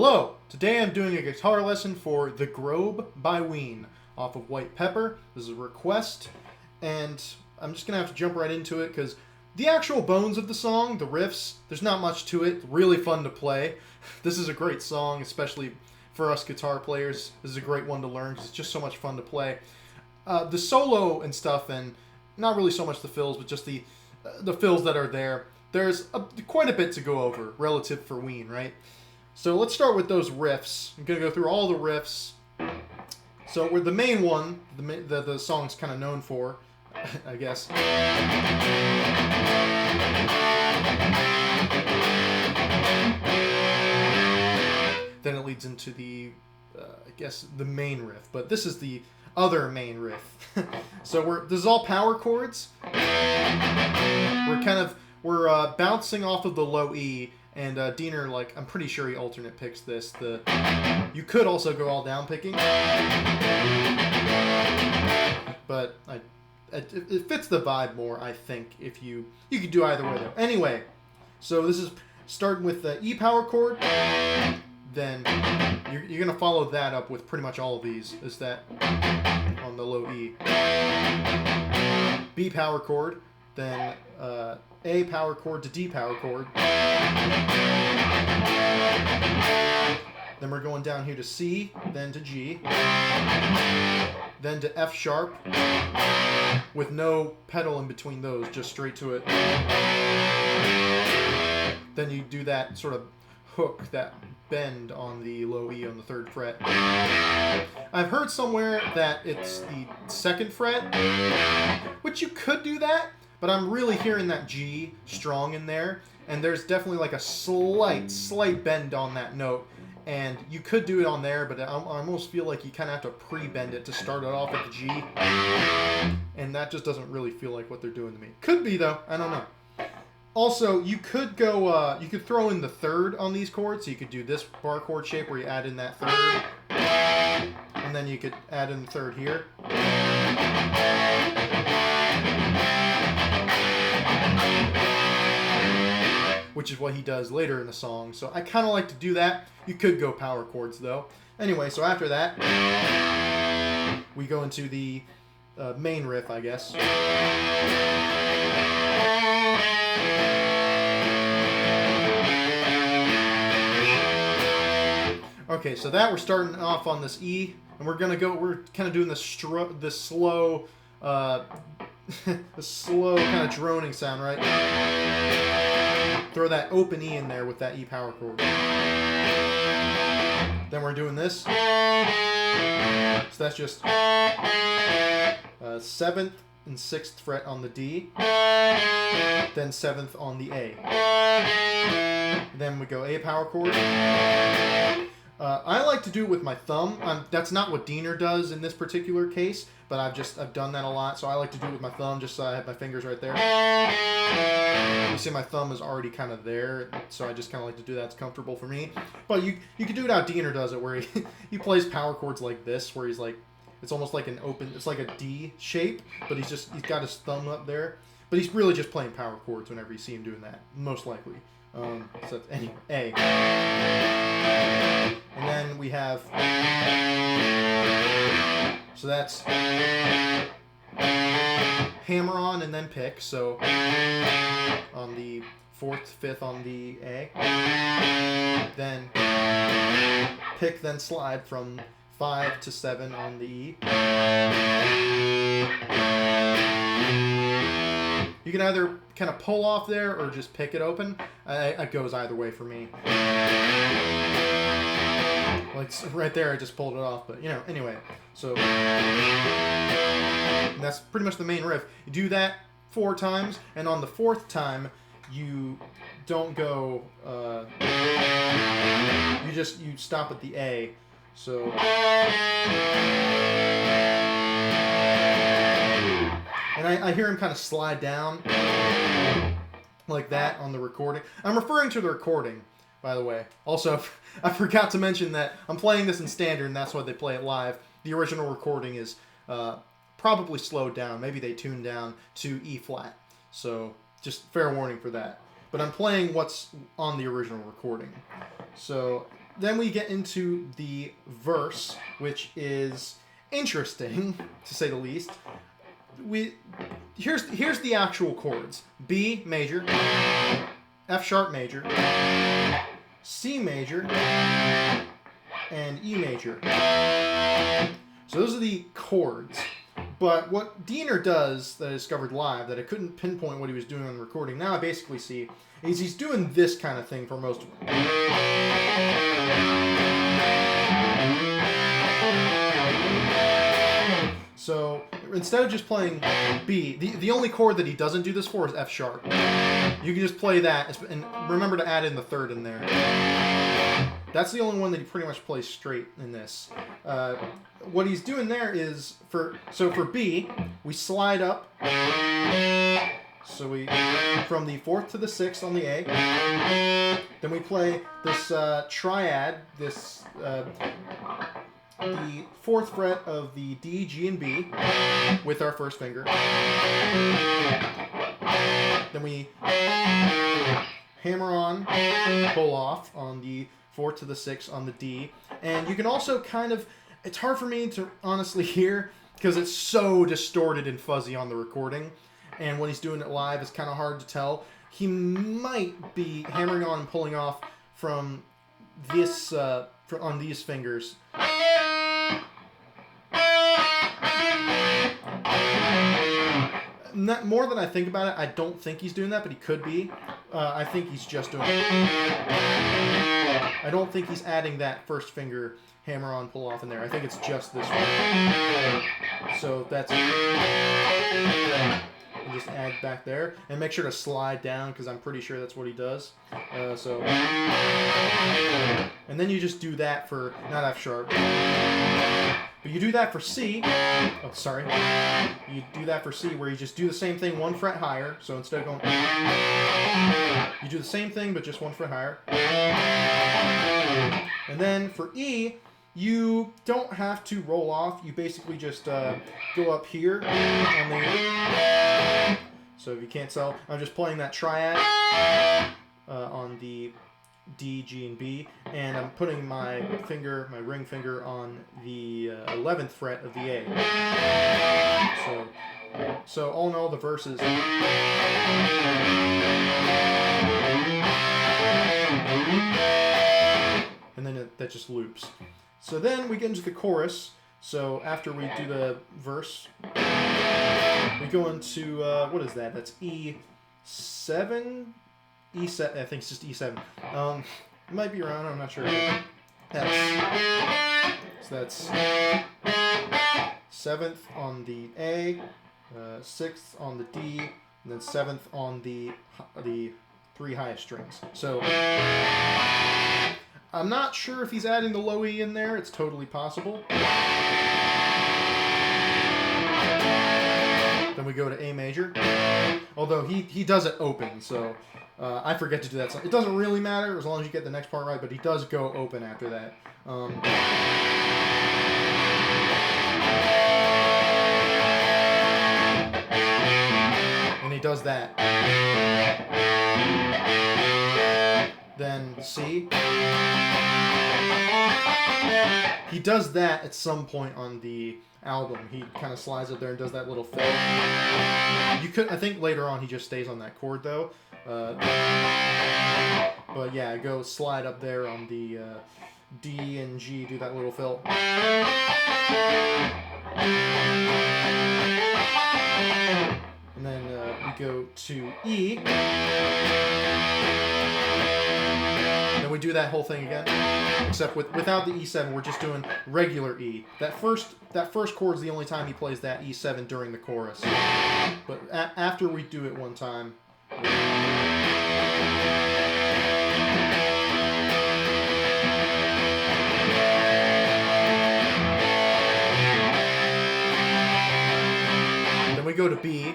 Hello! Today I'm doing a guitar lesson for The Grobe by Ween off of White Pepper. This is a request, and I'm just going to have to jump right into it because the actual bones of the song, the riffs, there's not much to it. It's really fun to play. This is a great song, especially for us guitar players. This is a great one to learn because it's just so much fun to play. The solo and stuff, and not really so much the fills, but just the fills that are there, there's quite a bit to go over relative for Ween, right? So let's start with those riffs. I'm going to go through all the riffs. So we're the main one, the song's kind of known for, I guess. Then it leads into the, I guess, the main riff. But this is the other main riff. So this is all power chords. We're bouncing off of the low E. And Diener, I'm pretty sure he alternate picks this. You could also go all down picking, but it fits the vibe more, I think. If you could do either way though. Anyway, so this is starting with the E power chord. Then you're gonna follow that up with pretty much all of these. Is that on the low E? B power chord. Then A power chord to D power chord. Then we're going down here to C, then to G, then to F sharp, with no pedal in between those, just straight to it. Then you do that sort of hook, that bend on the low E on the 3rd fret. I've heard somewhere that it's the 2nd fret, which you could do that, but I'm really hearing that G strong in there, and there's definitely like a slight bend on that note, and you could do it on there, but I almost feel like you kind of have to pre-bend it to start it off at the G, and that just doesn't really feel like what they're doing to me. Could be though, I don't know. Also, you could go, you could throw in the 3rd on these chords, so you could do this bar chord shape where you add in that 3rd, and then you could add in the 3rd here. Which is what he does later in the song. So I kind of like to do that. You could go power chords though. Anyway, so after that, we go into the main riff, I guess. Okay, so that we're starting off on this E, and we're kind of doing this slow, the slow kind of droning sound, right? Throw that open E in there with that E power chord. Then we're doing this. So that's just 7th and 6th fret on the D. Then 7th on the A. Then we go A power chord. I like to do it with my thumb. That's not what Diener does in this particular case, but I've done that a lot, so I like to do it with my thumb, just so I have my fingers right there. You see my thumb is already kind of there, so I just kind of like to do that. It's comfortable for me. But you could do it how Diener does it, where he plays power chords like this, where he's like, it's almost like it's like a D shape, but he's got his thumb up there. But he's really just playing power chords whenever you see him doing that, most likely. So that's anyway, A. And then we have, so that's hammer on and then pick, so on the 4th, 5th on the A, then pick, then slide from 5 to 7 on the E. You can either kind of pull off there or just pick it open. It goes either way for me. Like right there, I just pulled it off, but anyway. So that's pretty much the main riff. You do that 4 times, and on the 4th time, you don't go. You stop at the A. So. And I hear him kind of slide down like that on the recording. I'm referring to the recording, by the way. Also, I forgot to mention that I'm playing this in standard, and that's why they play it live. The original recording is probably slowed down. Maybe they tuned down to E flat. So just fair warning for that. But I'm playing what's on the original recording. So then we get into the verse, which is interesting, to say the least. Here's the actual chords: B major, F sharp major, C major, and E major. So those are the chords. But what Diener does, that I discovered live, that I couldn't pinpoint what he was doing on the recording, now I basically see, is he's doing this kind of thing for most of them. So instead of just playing B, the only chord that he doesn't do this for is F sharp. You can just play that, and remember to add in the third in there. That's the only one that he pretty much plays straight in this. What he's doing there is, for B, we slide up. So we, from the 4th to the 6th on the A. Then we play this triad, this, the 4th fret of the D, G, and B with our first finger. Then we hammer on, pull off on the 4th to the 6th on the D. And you can also kind of, it's hard for me to honestly hear because it's so distorted and fuzzy on the recording. And when he's doing it live, it's kind of hard to tell. He might be hammering on and pulling off from this, on these fingers. More than I think about it, I don't think he's doing that, but he could be. I think he's just doing it. I don't think he's adding that first finger hammer on, pull off in there. I think it's just this one. So that's... And just add back there. And make sure to slide down, because I'm pretty sure that's what he does. And then you just do that for, not F sharp. But you do that for C. Oh, sorry. You do that for C, where you just do the same thing 1 fret higher. So instead of going, you do the same thing, but just 1 fret higher. And then for E, you don't have to roll off. You basically just go up here on the. So if you can't tell, I'm just playing that triad on the D, G, and B, and I'm putting my finger, my ring finger, on the 11th fret of the A. So all in all, the verses. And then that just loops. So then we get into the chorus. So after we do the verse, we go into, what is that? That's E7? E7, I think it's just E7. It might be around, I'm not sure. That's 7th on the A, 6th on the D, and then 7th on the 3 highest strings. So I'm not sure if he's adding the low E in there. It's totally possible. Then we go to A major. Although he does it open, so I forget to do that. So it doesn't really matter as long as you get the next part right, but he does go open after that. And he does that. Then C. He does that at some point on the album. He kind of slides up there and does that little fill. I think later on he just stays on that chord though. But yeah, go slide up there on the D and G, do that little fill. And then we go to E. Then we do that whole thing again, except without the E7, we're just doing regular E. That first chord's the only time he plays that E7 during the chorus. But after we do it one time. Then we go to B.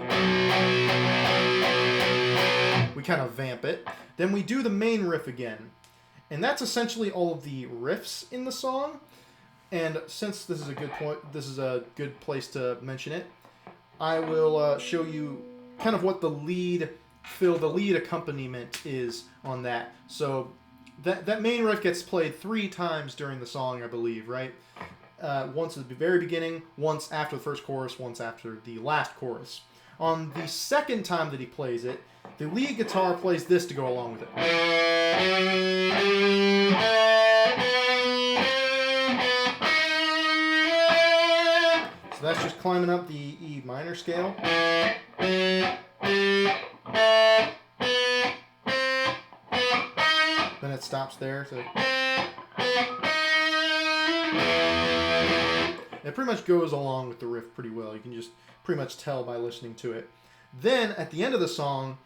We kind of vamp it. Then we do the main riff again. And that's essentially all of the riffs in the song. And since this is a good point, this is a good place to mention it, I will show you kind of what the lead fill, the lead accompaniment is on that. So that main riff gets played 3 times during the song, I believe, right? Once at the very beginning, once after the first chorus, once after the last chorus. On the second time that he plays it, the lead guitar plays this to go along with it. So that's just climbing up the E minor scale. Then it stops there. So it pretty much goes along with the riff pretty well. You can just pretty much tell by listening to it. Then at the end of the song,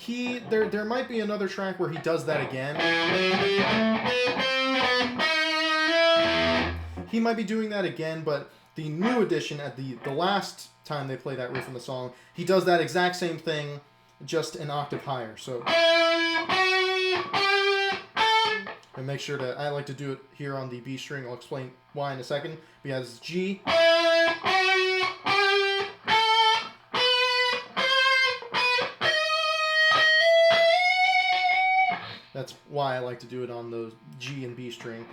there might be another track where he does that again. He might be doing that again, but the new edition at the last time they play that riff in the song, he does that exact same thing, just an octave higher. So and make sure to, I like to do it here on the B string. I'll explain why in a second. We have this G. That's why I like to do it on those G and B string.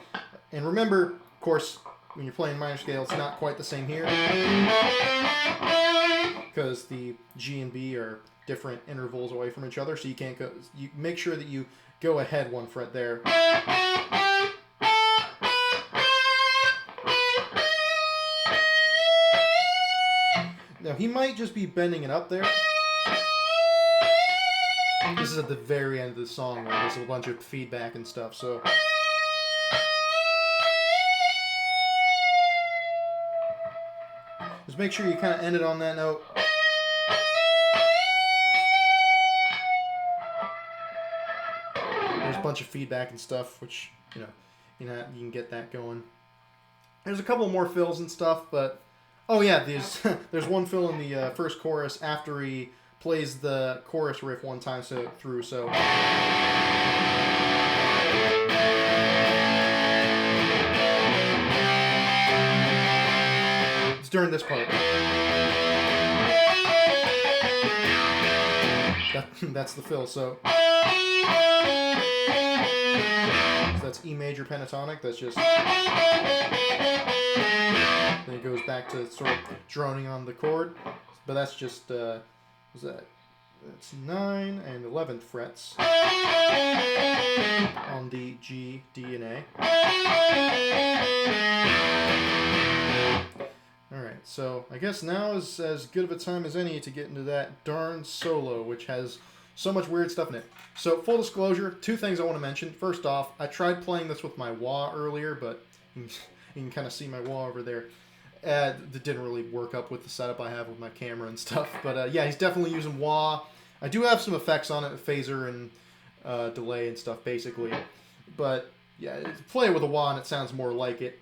And remember, of course, when you're playing minor scale, it's not quite the same here, because the G and B are different intervals away from each other, so you can't go. You make sure that you go ahead 1 fret there. Now he might just be bending it up there. This is at the very end of the song where there's a bunch of feedback and stuff, so. Just make sure you kind of end it on that note. There's a bunch of feedback and stuff, which, you can get that going. There's a couple more fills and stuff, but, oh yeah, there's one fill in the first chorus after he plays the chorus riff 1 time through, so. It's during this part. That's the fill, so. That's E major pentatonic, that's just. Then it goes back to sort of droning on the chord, but that's just, that's 9 and 11th frets on the G, D, and A. Alright, so I guess now is as good of a time as any to get into that darn solo, which has so much weird stuff in it. So, full disclosure, 2 things I want to mention. First off, I tried playing this with my wah earlier, but you can kind of see my wah over there. That didn't really work up with the setup I have with my camera and stuff. But yeah, he's definitely using wah. I do have some effects on it, phaser and delay and stuff, basically. But yeah, play it with a wah and it sounds more like it.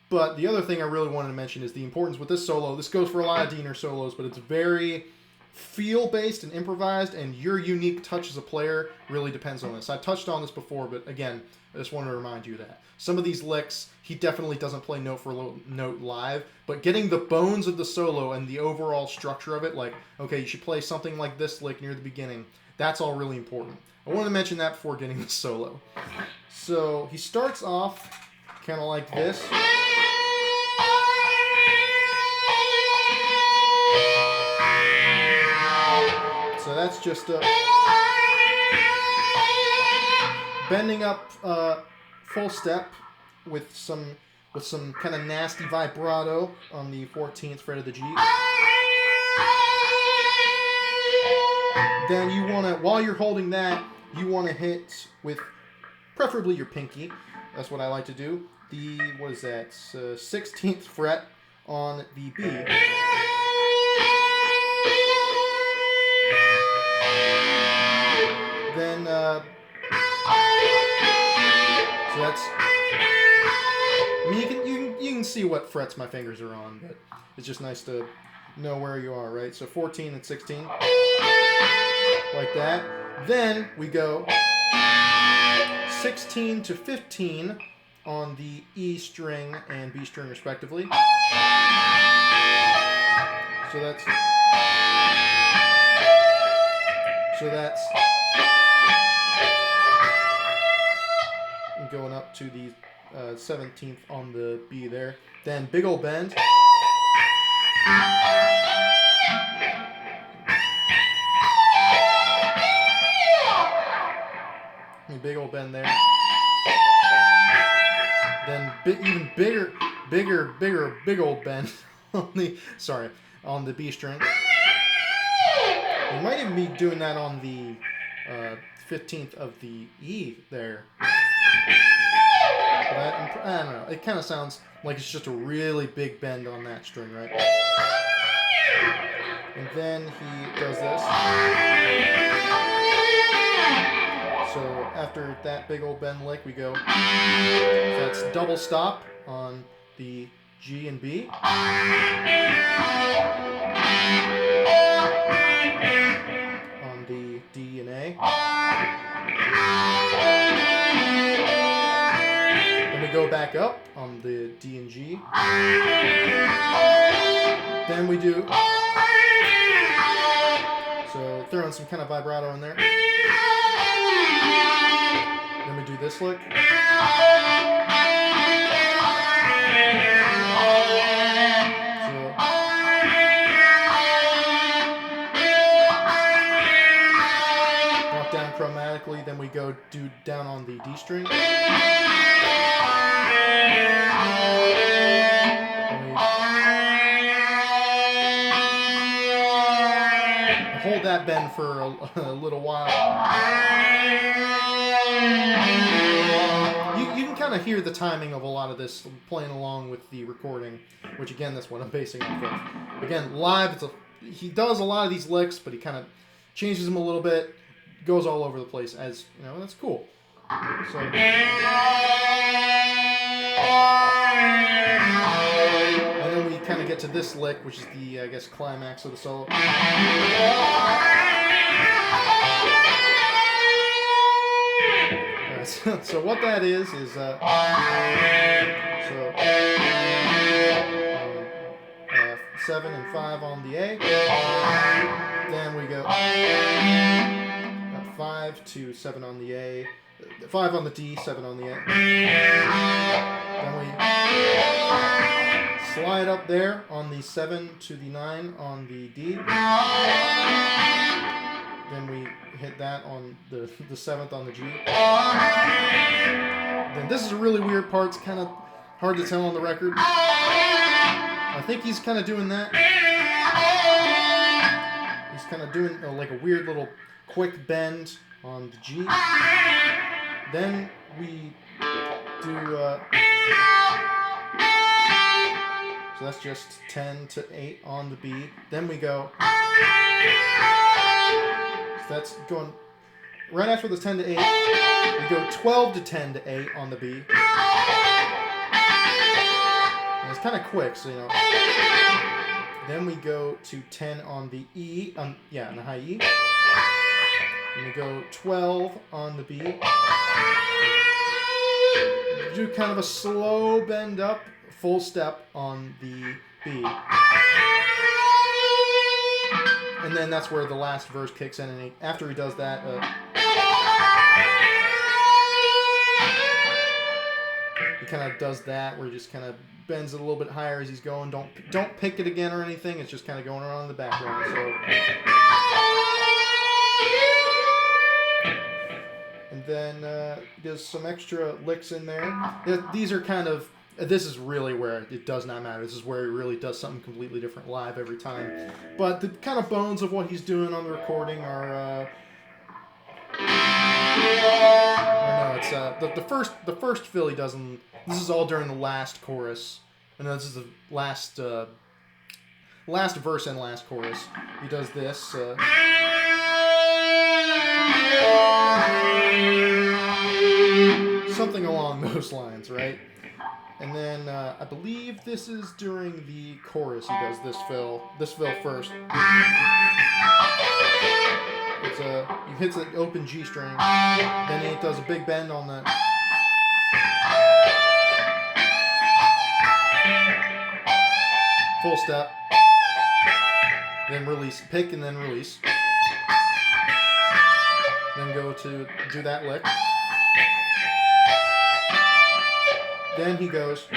But the other thing I really wanted to mention is the importance with this solo. This goes for a lot of Diener solos, but it's very feel-based and improvised, and your unique touch as a player really depends on this. I touched on this before, but again, I just want to remind you that. Some of these licks, he definitely doesn't play note for note live, but getting the bones of the solo and the overall structure of it, like, okay, you should play something like this lick near the beginning, that's all really important. I wanted to mention that before getting the solo. So, he starts off kind of like this. So that's just bending up full step with some kind of nasty vibrato on the 14th fret of the G. Then you want to, while you're holding that, you want to hit with preferably your pinky. That's what I like to do. The, what is that, 16th fret on the B. Then, so that's, I mean, you can see what frets my fingers are on, but it's just nice to know where you are, right? So 14 and 16, like that. Then we go 16 to 15 on the E string and B string respectively. So that's going up to the 17th on the B there. Then big old bend. Big old bend there. Then even bigger, big old bend on the on the B string. You might even be doing that on the 15th of the E there. But I don't know. It kind of sounds like it's just a really big bend on that string, right? And then he does this. So after that big old bend lick, we go. So that's double stop on the G and B. On the D and A. Then we go back up on the D and G. Then we do. So throwing some kind of vibrato in there. Then we do this lick. Down chromatically, then we go do down on the D string. Hold that bend for a little while. You can kind of hear the timing of a lot of this playing along with the recording, which again, that's what I'm basing off of. Again, live, he does a lot of these licks, but he kind of changes them a little bit. Goes all over the place, as you know. That's cool. So, and then we kind of get to this lick, which is the, I guess, climax of the solo. So what that is 7 and 5 on the A. Then we go 5 to 7 on the A, 5 on the D, 7 on the A. Then we slide up there on the 7 to the 9 on the D. Then we hit that on the 7th on the G. Then this is a really weird part. It's kind of hard to tell on the record. I think he's kind of doing that. He's kind of doing like a weird little quick bend on the G. Then we do so that's just 10 to 8 on the B. Then we go, so that's going right after the 10 to 8. We go 12 to 10 to 8 on the B. And it's kind of quick, so you know. Then we go to 10 on the E, on the high E. And we go 12 on the B. Do kind of a slow bend up, full step on the B. And then that's where the last verse kicks in, and after he does that, he kind of does that, where he just kind of bends it a little bit higher as he's going. Don't pick it again or anything. It's just kind of going around in the background. So, and then there's some extra licks in there. These are kind of. This is really where it does not matter. This is where he really does something completely different live every time. But the kind of bones of what he's doing on the recording are. It's the first fill he does. This is all during the last chorus. And this is the last verse and last chorus. He does this. Something along those lines, right? And then I believe this is during the chorus. He does this fill first. He hits an open G string. Then he does a big bend on that. Full step. Then release, pick and then release. Then go to do that lick. then he goes.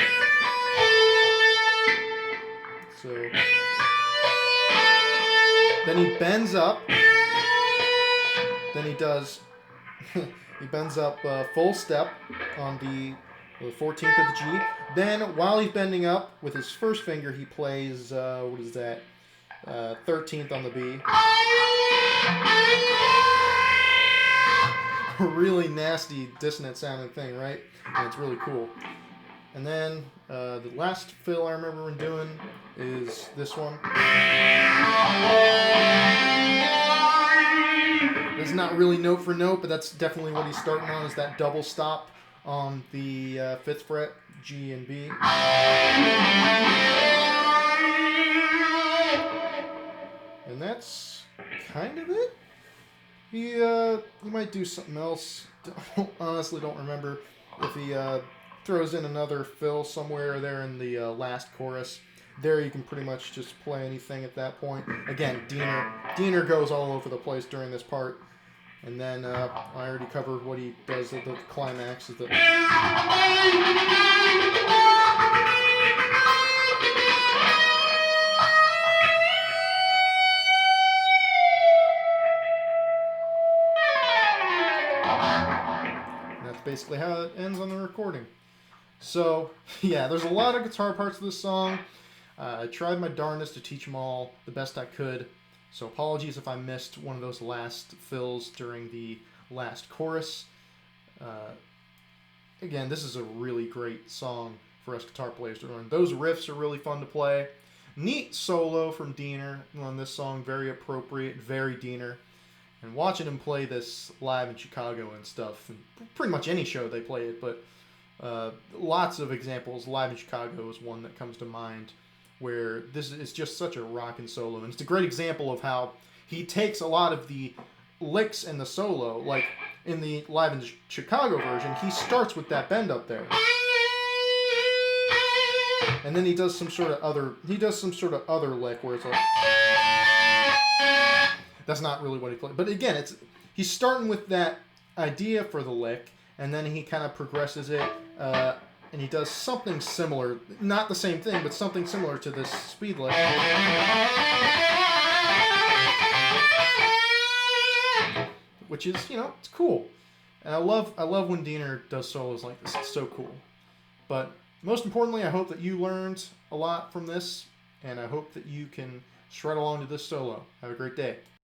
So then he bends up. Then he does. He bends up full step on the 14th of the G. Then, while he's bending up with his first finger, he plays what is that? 13th on the B. A really nasty dissonant sounding thing, right? And it's really cool. And then the last fill I remember him doing is this one. It's not really note for note, but that's definitely what he's starting on, is that double stop on the 5th fret, G and B. And that's kind of it. He might do something else. Honestly, don't remember if he throws in another fill somewhere there in the last chorus. There you can pretty much just play anything at that point. Again, Diener goes all over the place during this part. And then I already covered what he does at the climax. Is the that's basically how it ends on the recording. So, yeah, there's a lot of guitar parts of this song. I tried my darndest to teach them all the best I could. So apologies if I missed one of those last fills during the last chorus. Again, this is a really great song for us guitar players to learn. Those riffs are really fun to play. Neat solo from Diener on this song. Very appropriate, very Diener. And watching him play this live in Chicago and stuff, and pretty much any show they play it, but lots of examples. Live in Chicago is one that comes to mind, where this is just such a rockin' solo. And it's a great example of how he takes a lot of the licks in the solo, like in the Live in Chicago version, he starts with that bend up there. And then he does some sort of other lick where it's like, that's not really what he played. But again, he's starting with that idea for the lick, and then he kind of progresses it, and he does something similar, not the same thing, but something similar to this speed lick. Which is, it's cool. And I love when Diener does solos like this. It's so cool. But most importantly, I hope that you learned a lot from this, and I hope that you can shred along to this solo. Have a great day.